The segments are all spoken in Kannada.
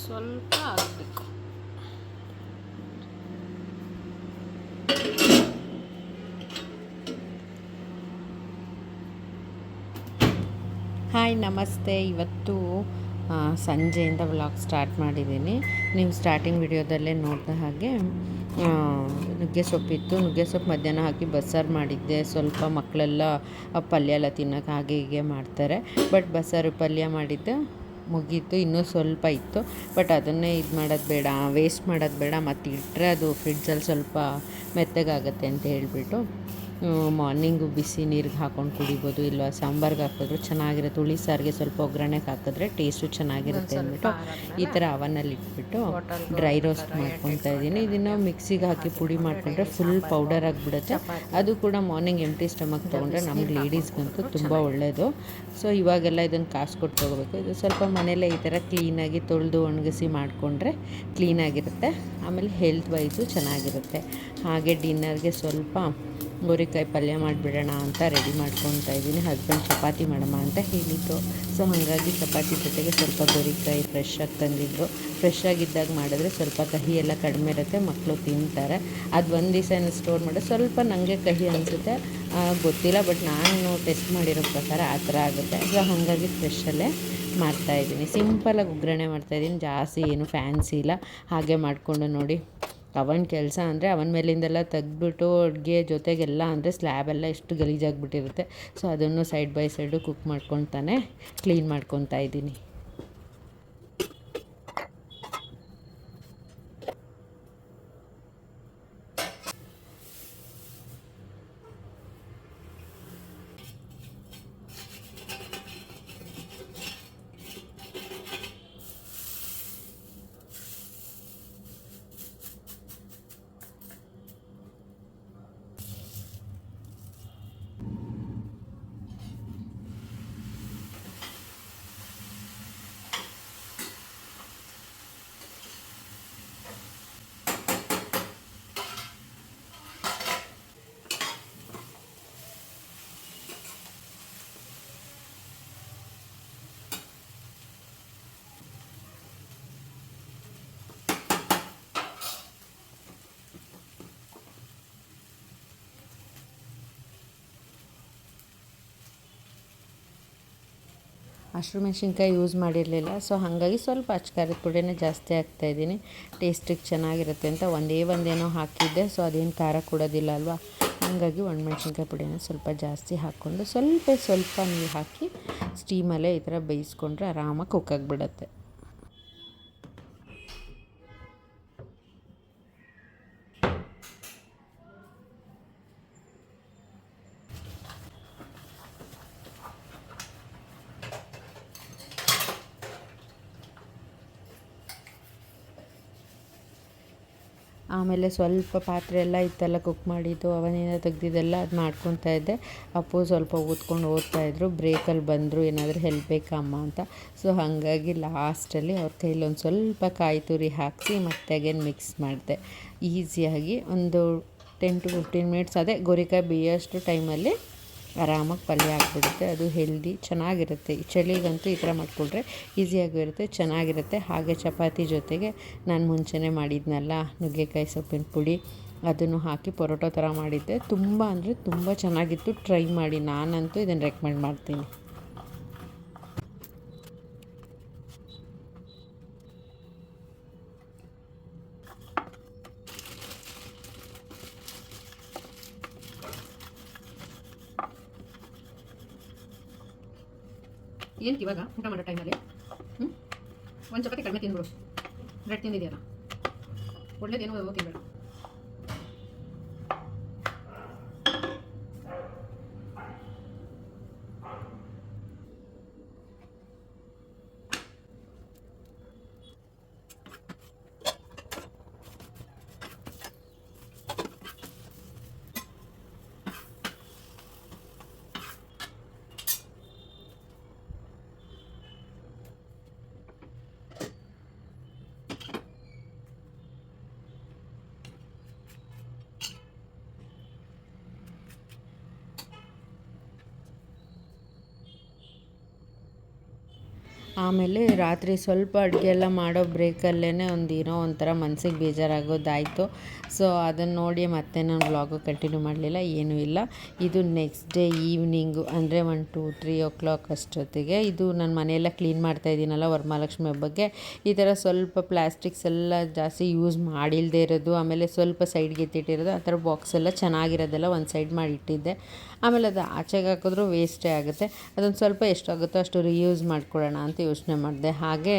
ಸ್ವಲ್ಪ ಹಾಕಬೇಕು. ಹಾಯ್ ನಮಸ್ತೆ. ಇವತ್ತು ಸಂಜೆಯಿಂದ ವ್ಲಾಗ್ ಸ್ಟಾರ್ಟ್ ಮಾಡಿದ್ದೀನಿ. ನೀವು ಸ್ಟಾರ್ಟಿಂಗ್ ವಿಡಿಯೋದಲ್ಲೇ ನೋಡಿದ ಹಾಗೆ ನುಗ್ಗೆ ಸೊಪ್ಪಿತ್ತು. ನುಗ್ಗೆ ಸೊಪ್ಪು ಮಧ್ಯಾಹ್ನ ಹಾಕಿ ಬಸ್ಸಾರು ಮಾಡಿದ್ದೆ. ಸ್ವಲ್ಪ ಮಕ್ಕಳೆಲ್ಲ ಪಲ್ಯ ಎಲ್ಲ ತಿನ್ನೋಕೆ ಹಾಗೆ ಹೀಗೆ ಮಾಡ್ತಾರೆ. ಬಟ್ ಬಸ್ಸಾರು ಪಲ್ಯ ಮಾಡಿದ್ದೆ ಮುಗೀತು. ಇನ್ನೂ ಸ್ವಲ್ಪ ಇತ್ತು, ಬಟ್ ಅದನ್ನೇ ಇದು ಮಾಡೋದು ಬೇಡ, ವೇಸ್ಟ್ ಮಾಡೋದು ಬೇಡ, ಮತ್ತು ಇಟ್ಟರೆ ಅದು ಫ್ರಿಡ್ಜಲ್ಲಿ ಸ್ವಲ್ಪ ಮೆತ್ತಗಾಗುತ್ತೆ ಅಂತ ಹೇಳಿಬಿಟ್ಟು ಮಾರ್ನಿಂಗು ಬಿಸಿ ನೀರಿಗೆ ಹಾಕ್ಕೊಂಡು ಕುಡಿಬೋದು. ಇಲ್ಲ ಸಾಂಬಾರ್ಗೆ ಹಾಕಿದ್ರು ಚೆನ್ನಾಗಿರುತ್ತೆ. ಹುಳಿ ಸಾರಿಗೆ ಸ್ವಲ್ಪ ಒಗ್ಗರಣೆಗೆ ಹಾಕಿದ್ರೆ ಟೇಸ್ಟು ಚೆನ್ನಾಗಿರುತ್ತೆ ಅಂದ್ಬಿಟ್ಟು ಈ ಥರ ಅವನಲ್ಲಿ ಇಟ್ಬಿಟ್ಟು ಡ್ರೈ ರೋಸ್ಟ್ ಮಾಡ್ಕೊತಾ ಇದ್ದೀನಿ. ಇದನ್ನು ಮಿಕ್ಸಿಗೆ ಹಾಕಿ ಪುಡಿ ಮಾಡಿಕೊಂಡ್ರೆ ಫುಲ್ ಪೌಡರ್ ಆಗಿಬಿಡುತ್ತೆ. ಅದು ಕೂಡ ಮಾರ್ನಿಂಗ್ ಎಂಟಿ ಸ್ಟಮಕ್ ತೊಗೊಂಡ್ರೆ ನಮ್ಗೆ ಲೇಡೀಸ್ಗಂತೂ ತುಂಬ ಒಳ್ಳೆಯದು. ಸೊ ಇವಾಗೆಲ್ಲ ಇದನ್ನು ಕಾಸು ಕೊಟ್ಟು ತೊಗೋಬೇಕು. ಇದು ಸ್ವಲ್ಪ ಮನೆಯಲ್ಲೇ ಈ ಥರ ಕ್ಲೀನಾಗಿ ತೊಳೆದು ಒಣಗಿಸಿ ಮಾಡಿಕೊಂಡ್ರೆ ಕ್ಲೀನಾಗಿರುತ್ತೆ. ಆಮೇಲೆ ಹೆಲ್ತ್ ವೈಸು ಚೆನ್ನಾಗಿರುತ್ತೆ. ಹಾಗೆ ಡಿನ್ನರ್ಗೆ ಸ್ವಲ್ಪ ಗೋರಿಕಾಯಿ ಪಲ್ಯ ಮಾಡಿಬಿಡೋಣ ಅಂತ ರೆಡಿ ಮಾಡ್ಕೊತಾ ಇದ್ದೀನಿ. ಹಸ್ಬೆಂಡ್ ಚಪಾತಿ ಮಾಡಮ್ಮ ಅಂತ ಹೇಳಿದ್ದು. ಸೊ ಹಾಗಾಗಿ ಚಪಾತಿ ಜೊತೆಗೆ ಸ್ವಲ್ಪ ಗೋರಿಕಾಯಿ ಫ್ರೆಶ್ ಆಗಿ ತಂದಿದ್ದು. ಫ್ರೆಶ್ ಆಗಿದ್ದಾಗ ಮಾಡಿದ್ರೆ ಸ್ವಲ್ಪ ಕಹಿ ಎಲ್ಲ ಕಡಿಮೆ ಇರುತ್ತೆ, ಮಕ್ಕಳು ತಿಂತಾರೆ. ಅದು ಒಂದು ದಿವಸ ಸ್ಟೋರ್ ಮಾಡಿ ಸ್ವಲ್ಪ ನನಗೆ ಕಹಿ ಅನಿಸುತ್ತೆ, ಗೊತ್ತಿಲ್ಲ, ಬಟ್ ನಾನು ಟೆಸ್ಟ್ ಮಾಡಿರೋ ಪ್ರಕಾರ ಆ ಥರ ಆಗುತ್ತೆ. ಸೊ ಹಾಗಾಗಿ ಫ್ರೆಶಲ್ಲೇ ಮಾಡ್ತಾಯಿದ್ದೀನಿ. ಸಿಂಪಲಾಗಿ ಒಗ್ಗರಣೆ ಮಾಡ್ತಾಯಿದ್ದೀನಿ, ಜಾಸ್ತಿ ಏನು ಫ್ಯಾನ್ಸಿ ಇಲ್ಲ. ಹಾಗೆ ಮಾಡಿಕೊಂಡು ನೋಡಿ, ಅವನ ಕೆಲಸ ಅಂದರೆ ಅವನ ಮೇಲಿಂದೆಲ್ಲ ತೆಗ್ದುಬಿಟ್ಟು ಅಡುಗೆ ಜೊತೆಗೆಲ್ಲ ಅಂದರೆ ಸ್ಲ್ಯಾಬೆಲ್ಲ ಎಷ್ಟು ಗಲೀಜಾಗಿಬಿಟ್ಟಿರುತ್ತೆ. ಸೊ ಅದನ್ನು ಸೈಡ್ ಬೈ ಸೈಡು ಕುಕ್ ಮಾಡ್ಕೊತಾನೆ ಕ್ಲೀನ್ ಮಾಡ್ಕೊತಾ ಇದ್ದೀನಿ. ಹಸಿಮೆಣ್ಸಿನ್ಕಾಯಿ ಯೂಸ್ ಮಾಡಿರಲಿಲ್ಲ. ಸೊ ಹಾಗಾಗಿ ಸ್ವಲ್ಪ ಅಚ್ಕಾರದ ಪುಡಿನೇ ಜಾಸ್ತಿ ಹಾಕ್ತಾಯಿದ್ದೀನಿ. ಟೇಸ್ಟಿಗೆ ಚೆನ್ನಾಗಿರುತ್ತೆ ಅಂತ ಒಂದೇನೋ ಹಾಕಿದ್ದೆ. ಸೊ ಅದೇನು ಖಾರ ಕೊಡೋದಿಲ್ಲ ಅಲ್ವಾ, ಹಾಗಾಗಿ ಒಣಮೆಣ್ಸಿನ್ಕಾಯಿ ಪುಡಿನ ಸ್ವಲ್ಪ ಜಾಸ್ತಿ ಹಾಕ್ಕೊಂಡು ಸ್ವಲ್ಪ ನೀರು ಹಾಕಿ ಸ್ಟೀಮಲ್ಲೇ ಈ ಥರ ಬೇಯಿಸ್ಕೊಂಡ್ರೆ ಆರಾಮಾಗಿ ಕುಕ್ ಆಗಿಬಿಡುತ್ತೆ. ಆಮೇಲೆ ಸ್ವಲ್ಪ ಪಾತ್ರೆ ಎಲ್ಲ ಇತ್ತೆಲ್ಲ ಕುಕ್ ಮಾಡಿದ್ದು ಅವನಿಂದ ತೆಗ್ದಿದ್ದೆಲ್ಲ ಅದು ಮಾಡ್ಕೊತಾ ಇದ್ದೆ. ಅಪ್ಪು ಸ್ವಲ್ಪ ಓದ್ಕೊಂಡು ಓದ್ತಾಯಿದ್ರು. ಬ್ರೇಕಲ್ಲಿ ಬಂದರು, ಏನಾದರೂ ಹೆಲ್ಪ್ ಬೇಕಾ ಅಮ್ಮ ಅಂತ. ಸೊ ಹಾಗಾಗಿ ಲಾಸ್ಟಲ್ಲಿ ಅವ್ರ ಕೈಲಿ ಒಂದು ಸ್ವಲ್ಪ ಕಾಯಿ ತುರಿ ಹಾಕಿಸಿ ಮತ್ತೆ ಅಗೇನ್ ಮಿಕ್ಸ್ ಮಾಡಿದೆ. ಈಸಿಯಾಗಿ ಒಂದು 10 to 15 ಮಿನಿಟ್ಸ್ ಅದೇ ಗೋರಿಕಾಯಿ ಬೇಯೋಷ್ಟು ಟೈಮಲ್ಲಿ ಆರಾಮಾಗಿ ಪಲ್ಯ ಆಗಿಬಿಡುತ್ತೆ. ಅದು ಹೆಲ್ದಿ ಚೆನ್ನಾಗಿರುತ್ತೆ. ಈ ಚಳಿಗಂತೂ ಈ ಥರ ಮಾಡಿಕೊಂಡ್ರೆ ಈಸಿಯಾಗೂ ಇರುತ್ತೆ, ಚೆನ್ನಾಗಿರುತ್ತೆ. ಹಾಗೆ ಚಪಾತಿ ಜೊತೆಗೆ ನಾನು ಮುಂಚೆನೇ ಮಾಡಿದ್ನಲ್ಲ ನುಗ್ಗೆಕಾಯಿ ಸೊಪ್ಪಿನ ಪುಡಿ, ಅದನ್ನು ಹಾಕಿ ಪರೋಟ ಥರ ಮಾಡಿದ್ದೆ. ತುಂಬ ಅಂದರೆ ತುಂಬ ಚೆನ್ನಾಗಿತ್ತು. ಟ್ರೈ ಮಾಡಿ, ನಾನಂತೂ ಇದನ್ನು ರೆಕಮೆಂಡ್ ಮಾಡ್ತೀನಿ. ಏನಕ್ಕೆ ಇವಾಗ ಊಟ ಮಾಡೋ ಟೈಮಲ್ಲಿ ಒಂದು ಚಪಾತಿ ಕಡಿಮೆ ತಿಂದ್ಬಿಡು. ಬ್ರೆಡ್ ತಿಂದಿದೆಯಲ್ಲ, ಒಳ್ಳೇದೇನು ತಿನ್ಬೇಡ. ಆಮೇಲೆ ರಾತ್ರಿ ಸ್ವಲ್ಪ ಅಡುಗೆ ಎಲ್ಲ ಮಾಡೋ ಬ್ರೇಕಲ್ಲೇ ಏನೋ ಒಂಥರ ಮನಸ್ಸಿಗೆ ಬೇಜಾರಾಗೋದಾಯಿತು. ಸೊ ಅದನ್ನು ನೋಡಿ ಮತ್ತೆ ನಾನು ವ್ಲಾಗು ಕಂಟಿನ್ಯೂ ಮಾಡಲಿಲ್ಲ, ಏನೂ ಇಲ್ಲ. ಇದು ನೆಕ್ಸ್ಟ್ ಡೇ ಈವ್ನಿಂಗು, ಅಂದರೆ 1-2-3 ಓ ಕ್ಲಾಕ್ ಅಷ್ಟೊತ್ತಿಗೆ. ಇದು ನಾನು ಮನೆಯೆಲ್ಲ ಕ್ಲೀನ್ ಮಾಡ್ತಾಯಿದ್ದೀನಲ್ಲ ವರಮಹಾಲಕ್ಷ್ಮಿ ಹಬ್ಬಕ್ಕೆ, ಈ ಥರ ಸ್ವಲ್ಪ ಪ್ಲಾಸ್ಟಿಕ್ಸ್ ಎಲ್ಲ ಜಾಸ್ತಿ ಯೂಸ್ ಮಾಡಿಲ್ಲದೆ ಇರೋದು, ಆಮೇಲೆ ಸ್ವಲ್ಪ ಸೈಡ್ಗೆ ಎತ್ತಿಟ್ಟಿರೋದು, ಆ ಥರ ಬಾಕ್ಸ್ ಎಲ್ಲ ಚೆನ್ನಾಗಿರೋದೆಲ್ಲ ಒಂದು ಸೈಡ್ ಮಾಡಿಟ್ಟಿದ್ದೆ. ಆಮೇಲೆ ಅದು ಆಚೆಗೆ ಹಾಕಿದ್ರೂ ವೇಸ್ಟೇ ಆಗುತ್ತೆ. ಅದೊಂದು ಸ್ವಲ್ಪ ಎಷ್ಟಾಗುತ್ತೋ ಅಷ್ಟು ರಿಯೂಸ್ ಮಾಡ್ಕೊಳ್ಳೋಣ ಅಂತ ಯೋಚನೆ ಮಾಡಿದೆ. ಹಾಗೆ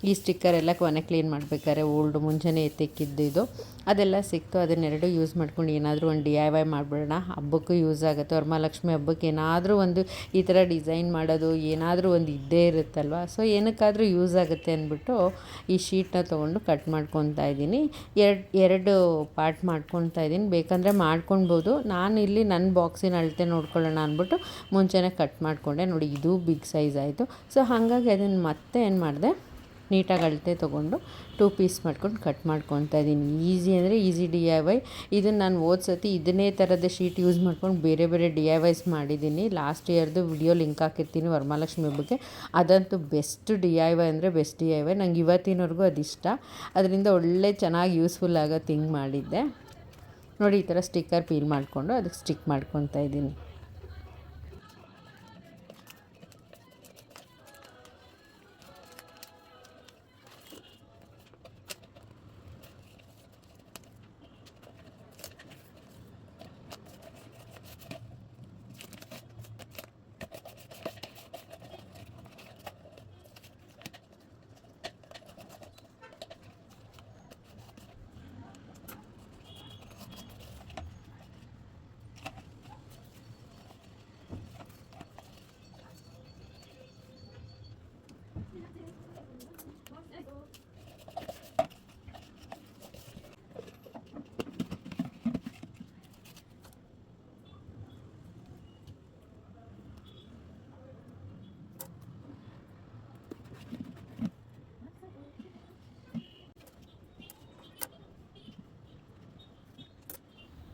ಈ ಸ್ಟಿಕ್ಕರ್ ಎಲ್ಲ ಕೊನೆ ಕ್ಲೀನ್ ಮಾಡಬೇಕಾದ್ರೆ ಓಲ್ಡ್ ಮುಂಚೆನೇ ಎತ್ತಿಕ್ಕಿದ್ದು ಅದೆಲ್ಲ ಸಿಕ್ತು. ಅದನ್ನೆರಡು ಯೂಸ್ ಮಾಡ್ಕೊಂಡು ಏನಾದರೂ ಒಂದು DIY ಮಾಡಿಬಿಡೋಣ, ಹಬ್ಬಕ್ಕೂ ಯೂಸ್ ಆಗುತ್ತೆ. ವರಮಹಾಲಕ್ಷ್ಮಿ ಹಬ್ಬಕ್ಕೆ ಏನಾದರೂ ಒಂದು ಈ ಥರ ಡಿಸೈನ್ ಮಾಡೋದು ಏನಾದರೂ ಒಂದು ಇದ್ದೇ ಇರುತ್ತಲ್ವ, ಸೊ ಏನಕ್ಕಾದರೂ ಯೂಸ್ ಆಗುತ್ತೆ ಅಂದ್ಬಿಟ್ಟು ಈ ಶೀಟ್ನ ತೊಗೊಂಡು ಕಟ್ ಮಾಡ್ಕೊತಾ ಇದ್ದೀನಿ. ಎರಡು ಪಾರ್ಟ್ ಮಾಡ್ಕೊತಾ ಇದ್ದೀನಿ. ಬೇಕಂದರೆ ಮಾಡ್ಕೊಳ್ಬೋದು. ನಾನು ಇಲ್ಲಿ ನನ್ನ ಬಾಕ್ಸಿನ ಅಳತೆ ನೋಡ್ಕೊಳ್ಳೋಣ ಅಂದ್ಬಿಟ್ಟು ಮುಂಚೆನೇ ಕಟ್ ಮಾಡಿಕೊಂಡೆ. ನೋಡಿ, ಇದು ಬಿಗ್ ಸೈಜ್ ಆಯಿತು. ಸೊ ಹಾಗಾಗಿ ಅದನ್ನು ಮತ್ತೆ ಏನು ಮಾಡಿದೆ, ನೀಟಾಗಿ ಅಳತೆ ತೊಗೊಂಡು 2 ಪೀಸ್ ಮಾಡ್ಕೊಂಡು ಕಟ್ ಮಾಡ್ಕೊತಾ ಇದ್ದೀನಿ. ಈಸಿ ಅಂದರೆ ಈಸಿ DIY. ಇದನ್ನು ನಾನು ಸತಿ ಇದನ್ನೇ ಥರದ ಶೀಟ್ ಯೂಸ್ ಮಾಡ್ಕೊಂಡು ಬೇರೆ ಬೇರೆ DIYs ಮಾಡಿದ್ದೀನಿ. ಲಾಸ್ಟ್ ಇಯರ್ದು ವಿಡಿಯೋ ಲಿಂಕ್ ಹಾಕಿರ್ತೀನಿ ವರಮಹಾಲಕ್ಷ್ಮಿ ಹಬ್ಬಕ್ಕೆ. ಅದಂತೂ ಬೆಸ್ಟ್ DIY ಅಂದರೆ ಬೆಸ್ಟ್ DIY. ನಂಗೆ ಇವತ್ತಿನವರೆಗೂ ಅದಿಷ್ಟ. ಅದರಿಂದ ಒಳ್ಳೆ ಚೆನ್ನಾಗಿ ಯೂಸ್ಫುಲ್ ಆಗೋ ಥಿಂಗ್ ಮಾಡಿದ್ದೆ. ನೋಡಿ, ಈ ಥರ ಸ್ಟಿಕ್ಕರ್ ಪೀಲ್ ಮಾಡಿಕೊಂಡು ಅದಕ್ಕೆ ಸ್ಟಿಕ್ ಮಾಡ್ಕೊತಾ ಇದ್ದೀನಿ.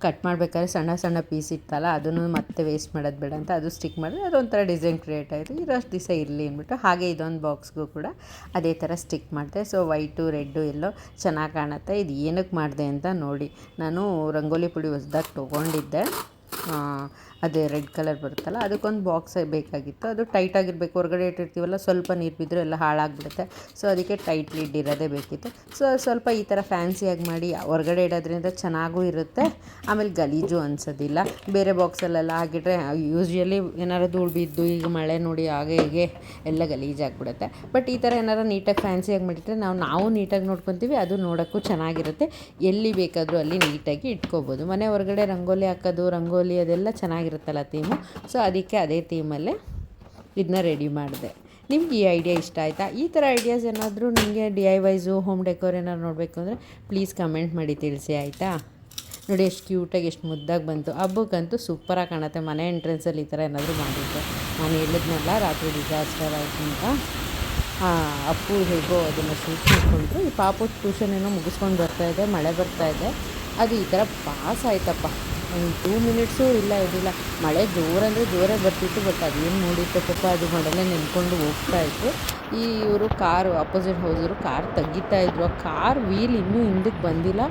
ಕಟ್ ಮಾಡಬೇಕಾದ್ರೆ ಸಣ್ಣ ಸಣ್ಣ ಪೀಸ್ ಇತ್ತಲ್ಲ, ಅದನ್ನು ಮತ್ತೆ ವೇಸ್ಟ್ ಮಾಡೋದು ಬೇಡ ಅಂತ ಅದು ಸ್ಟಿಕ್ ಮಾಡಿದ್ರೆ ಅದೊಂಥರ ಡಿಸೈನ್ ಕ್ರಿಯೇಟ್ ಆಯಿತು. ಇರೋಷ್ಟು ದಿವಸ ಇರಲಿ ಅಂದ್ಬಿಟ್ಟು ಹಾಗೆ ಇದೊಂದು ಬಾಕ್ಸ್ಗೂ ಕೂಡ ಅದೇ ಥರ ಸ್ಟಿಕ್ ಮಾಡಿದೆ. ಸೊ ವೈಟು ರೆಡ್ಡು ಎಲ್ಲೋ ಚೆನ್ನಾಗಿ ಕಾಣುತ್ತೆ. ಇದು ಏನಕ್ಕೆ ಮಾಡಿದೆ ಅಂತ ನೋಡಿ, ನಾನು ರಂಗೋಲಿ ಪುಡಿ ಹೊಸ್ದಾಗಿ ತೊಗೊಂಡಿದ್ದೆ. ಅದೇ ರೆಡ್ ಕಲರ್ ಬರುತ್ತಲ್ಲ, ಅದಕ್ಕೊಂದು ಬಾಕ್ಸ್ ಬೇಕಾಗಿತ್ತು. ಅದು ಟೈಟಾಗಿರಬೇಕು. ಹೊರಗಡೆ ಇಟ್ಟಿರ್ತೀವಲ್ಲ, ಸ್ವಲ್ಪ ನೀರು ಬಿದ್ದರೂ ಎಲ್ಲ ಹಾಳಾಗಿಬಿಡುತ್ತೆ. ಸೊ ಅದಕ್ಕೆ ಟೈಟ್ ಲಿಡ್ ಇರೋದೇ ಬೇಕಿತ್ತು. ಸೊ ಸ್ವಲ್ಪ ಈ ಥರ ಫ್ಯಾನ್ಸಿಯಾಗಿ ಮಾಡಿ ಹೊರಗಡೆ ಇಡೋದ್ರಿಂದ ಚೆನ್ನಾಗೂ ಇರುತ್ತೆ, ಆಮೇಲೆ ಗಲೀಜು ಅನಿಸೋದಿಲ್ಲ. ಬೇರೆ ಬಾಕ್ಸಲ್ಲೆಲ್ಲ ಹಾಕಿಟ್ರೆ ಯೂಶ್ವಲಿ ಏನಾರು ಧೂಳು ಬಿದ್ದು, ಈಗ ಮಳೆ ನೋಡಿ ಹಾಗೆ ಹೀಗೆ ಎಲ್ಲ ಗಲೀಜಾಗಿಬಿಡುತ್ತೆ. ಬಟ್ ಈ ಥರ ಏನಾರು ನೀಟಾಗಿ ಫ್ಯಾನ್ಸಿಯಾಗಿ ಮಾಡಿಟ್ರೆ ನಾವು ನೀಟಾಗಿ ನೋಡ್ಕೊತೀವಿ, ಅದು ನೋಡೋಕ್ಕೂ ಚೆನ್ನಾಗಿರುತ್ತೆ. ಎಲ್ಲಿ ಬೇಕಾದರೂ ಅಲ್ಲಿ ನೀಟಾಗಿ ಇಟ್ಕೋಬೋದು. ಮನೆ ಹೊರಗಡೆ ರಂಗೋಲಿ ಹಾಕೋದು, ರಂಗೋಲಿ ಅದೆಲ್ಲ ಚೆನ್ನಾಗಿರುತ್ತಲ್ಲ ಥೀಮು. ಸೊ ಅದಕ್ಕೆ ಅದೇ ಥೀಮಲ್ಲೇ ಇದನ್ನ ರೆಡಿ ಮಾಡಿದೆ. ನಿಮ್ಗೆ ಈ ಐಡಿಯಾ ಇಷ್ಟ ಆಯಿತಾ? ಈ ಥರ ಐಡಿಯಾಸ್ ಏನಾದರೂ ನಿಮಗೆ DIYs ಹೋಮ್ ಡೆಕೋರ್ ಏನಾದ್ರು ನೋಡಬೇಕು ಅಂದರೆ ಪ್ಲೀಸ್ ಕಮೆಂಟ್ ಮಾಡಿ ತಿಳಿಸಿ, ಆಯಿತಾ? ನೋಡಿ ಎಷ್ಟು ಕ್ಯೂಟಾಗಿ ಎಷ್ಟು ಮುದ್ದಾಗಿ ಬಂತು. ಹಬ್ಬಕ್ಕಂತೂ ಸೂಪರಾಗಿ ಕಾಣುತ್ತೆ. ಮನೆ ಎಂಟ್ರೆನ್ಸಲ್ಲಿ ಈ ಥರ ಏನಾದರೂ ಮಾಡಿದ್ದೆ. ನಾನು ಹೇಳಿದ್ನಲ್ಲ ರಾತ್ರಿ ಡಿಸಾಸ್ಟರ್ ಆಯಿತು ಅಂತ. ಅಪ್ಪು ಹೇಗೋ ಅದನ್ನು ಶೂಟ್ ಮಾಡಿಕೊಂಡ್ರು. ಈ ಪಾಪು ಟ್ಯೂಷನ್ ಏನೋ ಮುಗಿಸ್ಕೊಂಡು ಬರ್ತಾಯಿದೆ, ಮಳೆ ಬರ್ತಾಯಿದೆ. ಅದು ಈ ಥರ ಪಾಸ್ ಆಯ್ತಪ್ಪ. ಒಂದು 2 ಮಿನಿಟ್ಸು ಇರಲಿಲ್ಲ. ಮಳೆ ಜೋರಂದರೆ ಜೋರೇ ಬರ್ತಿತ್ತು. ಬಟ್ ಅದೇನು ನೋಡಿತ್ತು ಪಾಪ, ಅದು ಮಳೆನೇ ನೆನ್ಕೊಂಡು ಹೋಗ್ತಾಯಿತ್ತು. ಇವರು ಕಾರು ಅಪೋಸಿಟ್ ಹೌಸರು ಕಾರ್ ತೆಗಿತಾಯಿದ್ರು. ಆ ಕಾರ್ ವೀಲ್ ಇನ್ನೂ ಹಿಂದಕ್ಕೆ ಬಂದಿಲ್ಲ.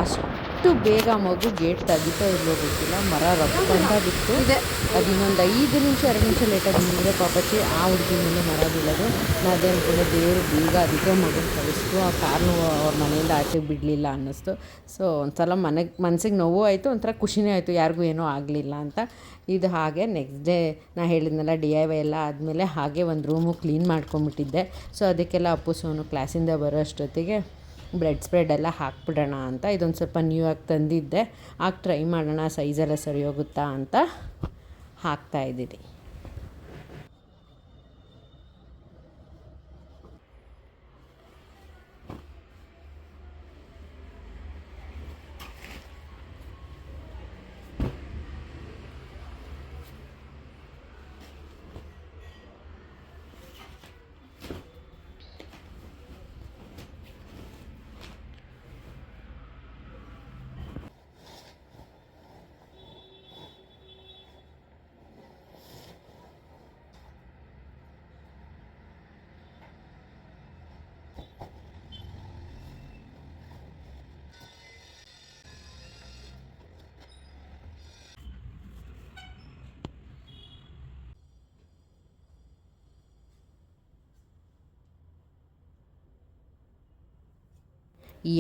ಅಷ್ಟು ಎಷ್ಟು ಬೇಗ ಮಗು ಗೇಟ್ ತೆಗಿತಾ ಇಲ್ವೋ ಗೊತ್ತಿಲ್ಲ, ಮರ ರಪ್ಕೊಂತ ಬಿತ್ತು. ಅದು ಇನ್ನೊಂದು 5 ನಿಮಿಷ 2 ನಿಮಿಷ ಲೇಟಾಗಿ ಬಂದರೆ ಪಾಪಚ್ಚಿ ಆ ಹುಡುಗಿ ಮೇಲೆ ಮರ ಬೀಳೋದು. ನಾನು ಅದೇ ಅಂದ್ಕೊಂಡೆ, ದೇವರು ಬೇಗ ಅದಕ್ಕೆ ಮಗನ ಕಳಿಸ್ತು, ಆ ಕಾರ್ನು ಅವ್ರ ಮನೆಯಿಂದ ಆಚೆಗೆ ಬಿಡಲಿಲ್ಲ ಅನ್ನಿಸ್ತು. ಸೊ ಒಂದ್ಸಲ ಮನಸ್ಸಿಗೆ ನೋವು ಆಯಿತು, ಒಂಥರ ಖುಷಿನೇ ಆಯಿತು, ಯಾರಿಗೂ ಏನೂ ಆಗಲಿಲ್ಲ ಅಂತ. ಇದು ಹಾಗೆ ನೆಕ್ಸ್ಟ್ ಡೇ ನಾನು ಹೇಳಿದ್ನಲ್ಲ DIY ಎಲ್ಲ ಆದಮೇಲೆ ಹಾಗೆ ಒಂದು ರೂಮು ಕ್ಲೀನ್ ಮಾಡ್ಕೊಂಬಿಟ್ಟಿದ್ದೆ. ಸೊ ಅದಕ್ಕೆಲ್ಲ ಅಪ್ಪು ಸೋನು ಕ್ಲಾಸಿಂದ ಬರೋ ಅಷ್ಟೊತ್ತಿಗೆ ಬ್ರೆಡ್ ಸ್ಪ್ರೆಡ್ ಎಲ್ಲ ಹಾಕ್ಬಿಡೋಣ ಅಂತ ಇದೊಂದು ಸ್ವಲ್ಪ ನ್ಯೂ ಆಗಿ ತಂದಿದ್ದೆ. ಆಗ ಟ್ರೈ ಮಾಡೋಣ ಸೈಜೆಲ್ಲ ಸರಿ ಹೋಗುತ್ತಾ ಅಂತ ಹಾಕ್ತಾಯಿದ್ದೀನಿ.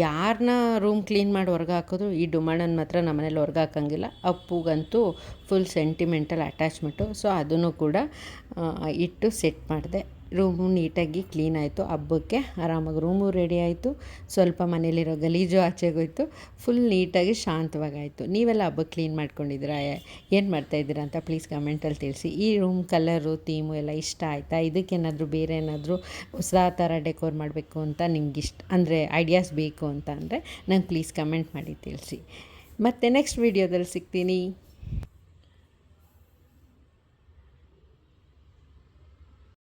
ಯಾರನ್ನ ರೂಮ್ ಕ್ಲೀನ್ ಮಾಡಿ ಹೊರ್ಗೆ ಹಾಕಿದ್ರು ಈ ಡುಮಣ್ಣನ ಮಾತ್ರ ನಮ್ಮನೇಲಿ ಹೊರ್ಗೆ ಹಾಕೋಂಗಿಲ್ಲ. ಅಪ್ಪುಗಂತೂ ಫುಲ್ ಸೆಂಟಿಮೆಂಟಲ್ ಅಟ್ಯಾಚ್ಮೆಂಟು. ಸೊ ಅದನ್ನು ಕೂಡ ಇಟ್ಟು ಸೆಟ್ ಮಾಡಿದೆ. ರೂಮು ನೀಟಾಗಿ ಕ್ಲೀನ್ ಆಯಿತು. ಹಬ್ಬಕ್ಕೆ ಆರಾಮಾಗಿ ರೂಮು ರೆಡಿ ಆಯಿತು. ಸ್ವಲ್ಪ ಮನೇಲಿರೋ ಗಲೀಜು ಆಚೆಗೋಯ್ತು. ಫುಲ್ ನೀಟಾಗಿ ಶಾಂತವಾಗಾಯಿತು. ನೀವೆಲ್ಲ ಹಬ್ಬಕ್ಕೆ ಕ್ಲೀನ್ ಮಾಡ್ಕೊಂಡಿದ್ದೀರಾ, ಏನು ಮಾಡ್ತಾಯಿದ್ದೀರಾ ಅಂತ ಪ್ಲೀಸ್ ಕಮೆಂಟಲ್ಲಿ ತಿಳಿಸಿ. ಈ ರೂಮ್ ಕಲರು ಥೀಮು ಎಲ್ಲ ಇಷ್ಟ ಆಯಿತಾ? ಇದಕ್ಕೇನಾದರೂ ಬೇರೆ ಏನಾದರೂ ಹೊಸ ಥರ ಡೆಕೋರ್ ಮಾಡಬೇಕು ಅಂತ ನಿಮ್ಗೆ ಇಷ್ಟ ಅಂದರೆ ಐಡಿಯಾಸ್ ಬೇಕು ಅಂತ ಅಂದರೆ ನಂಗೆ ಪ್ಲೀಸ್ ಕಮೆಂಟ್ ಮಾಡಿ ತಿಳಿಸಿ. ಮತ್ತು ನೆಕ್ಸ್ಟ್ ವೀಡಿಯೋದಲ್ಲಿ ಸಿಗ್ತೀನಿ.